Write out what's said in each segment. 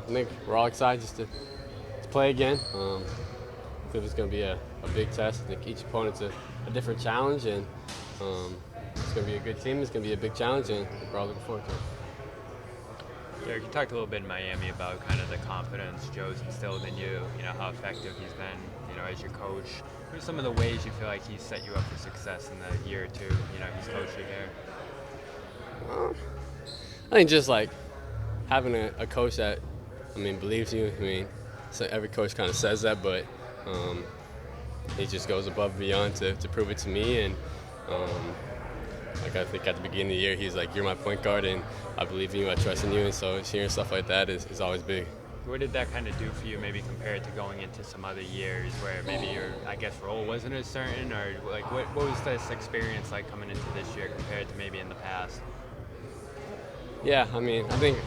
I think we're all excited just to play again. It's going to be a big test. I think each opponent's a different challenge, and it's going to be a good team. It's going to be a big challenge, and we're all looking forward to it. Derrick, you talked a little bit in Miami about kind of the confidence Joe's instilled in you, how effective he's been, as your coach. What are some of the ways you feel like he's set you up for success in the year or two, he's coached you here? I think just like having a coach that, believes you. So every coach kind of says that, but he just goes above and beyond to prove it to me. And I think at the beginning of the year, he's like, "You're my point guard, and I believe in you, I trust in you." And so hearing stuff like that is always big. What did that kind of do for you, maybe compared to going into some other years where maybe your, role wasn't as certain, or like what was this experience like coming into this year compared to maybe in the past? Yeah, I think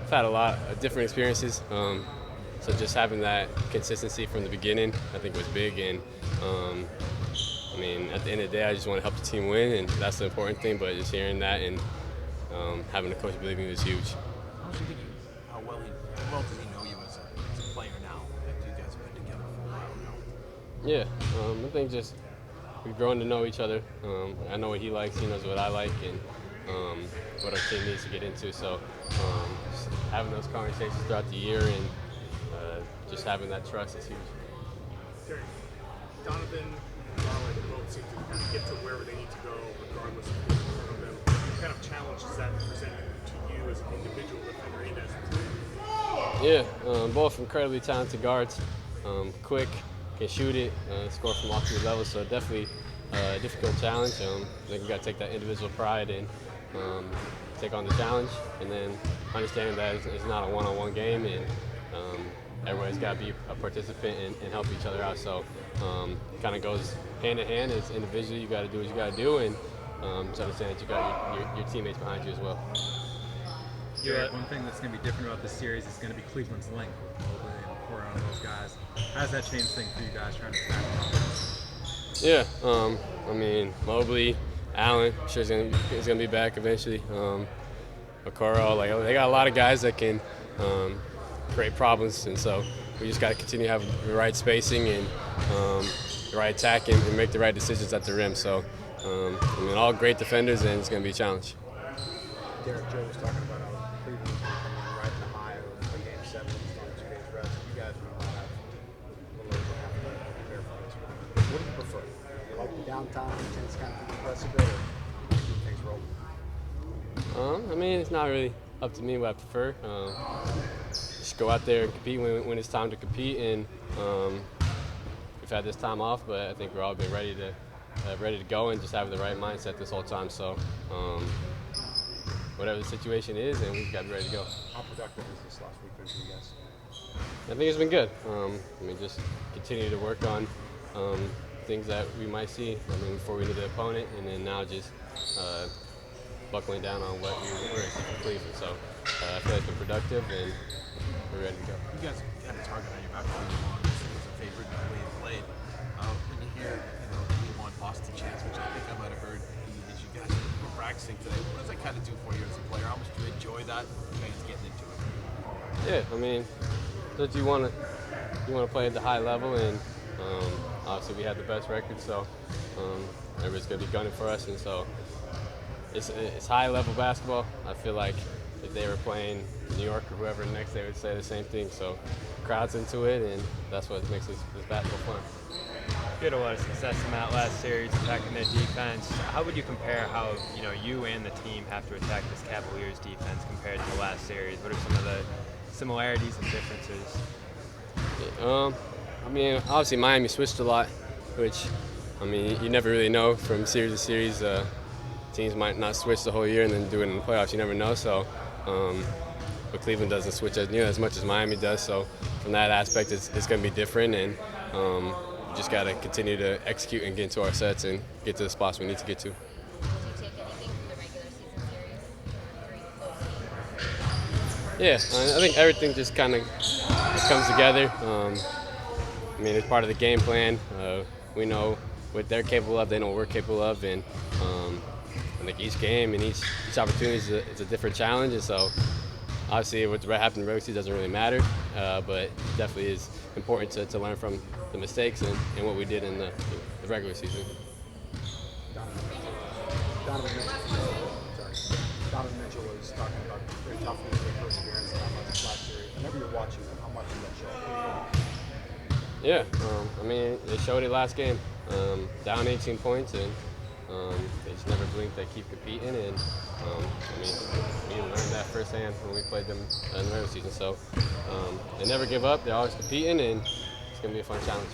I've had a lot of different experiences. So just having that consistency from the beginning, I think was big. And at the end of the day, I just want to help the team win, and that's the important thing. But just hearing that and having a coach believe in me was huge. How well does he know you as a player now? Like, you guys have been together for a while now. Yeah, I think just we've grown to know each other. I know what he likes, he knows what I like, and what our team needs to get into. So just having those conversations throughout the year and just having that trust is huge. Derrick, Donovan and Garland both seem to kind of get to wherever they need to go, regardless of who's in front of them. What kind of challenge does that present to you as an individual defender and as a team? Yeah, both incredibly talented guards, quick, can shoot it, score from all three levels. So definitely a difficult challenge. I think you got to take that individual pride and take on the challenge, and then understanding that it's not a one-on-one game, and everybody's got to be a participant and help each other out. So it kind of goes hand in hand. It's individually, you got to do what you got to do, and to understand that you got your teammates behind you as well. Yeah, one thing that's going to be different about this series is going to be Cleveland's length with Mobley and Cora on those guys. How does that change things for you guys trying to attack them? Yeah, Mobley, Allen, I'm sure he's gonna be back eventually. Okoro, they got a lot of guys that can create problems, and so we just got to continue to have the right spacing and the right attack and make the right decisions at the rim. So, all great defenders, and it's gonna be a challenge. Derrick, Joe was talking about how Cleveland was coming in right in the high of the Game 7, starting 2 days rest. You guys will have a little over half a day to prepare for this. What do you prefer? You like the downtime, the chance to kind of compress a bit, or keep things rolling? It's not really up to me what I prefer. Just go out there and compete when it's time to compete, and we've had this time off, but I think we're all been ready to go and just have the right mindset this whole time. So whatever the situation is, and we've got to be ready to go. How productive has this last week been for you guys? I think it's been good. Just continue to work on things that we might see. Before we knew the opponent, and then now just buckling down on what we were in Cleveland. So I feel like it's been productive, and we're ready to go. You guys had a target on your back for the longest. It was a favorite in the way you played. When you hear, we want Boston chance, which I think I might have heard as you guys were practicing today. What does that kind of do for you as a player? How much do you enjoy that? Fans getting into it. Yeah, that you want to play at the high level, and obviously we have the best record, so everybody's going to be gunning for us, and so it's high level basketball. I feel like if they were playing New York or whoever next, they would say the same thing. So crowd's into it, and that's what makes this basketball fun. You had a lot of success in that last series attacking their defense. How would you compare how you and the team have to attack this Cavaliers defense compared to the last series? What are some of the similarities and differences? Obviously Miami switched a lot, which you never really know from series to series. Teams might not switch the whole year and then do it in the playoffs. You never know. So, but Cleveland doesn't switch as much as Miami does. So, from that aspect, it's going to be different, and we just got to continue to execute and get into our sets and get to the spots we need to get to. Did you take anything from the regular season series? Yeah, I think everything just kind of comes together. It's part of the game plan. We know what they're capable of. They know what we're capable of, and I think each game and each opportunity is a different challenge, and so obviously what happened in the regular season doesn't really matter, but definitely is important to learn from the mistakes and what we did in the regular season. Donovan Mitchell was talking about their toughness, their perseverance, and how much this last series. Whenever you're watching them, how much does that show up? Yeah, I mean, they showed it last game. Down 18 points, and they just never blinked. They keep competing, and I mean, we learned that firsthand when we played them in the regular season. So they never give up. They're always competing, and it's going to be a fun challenge.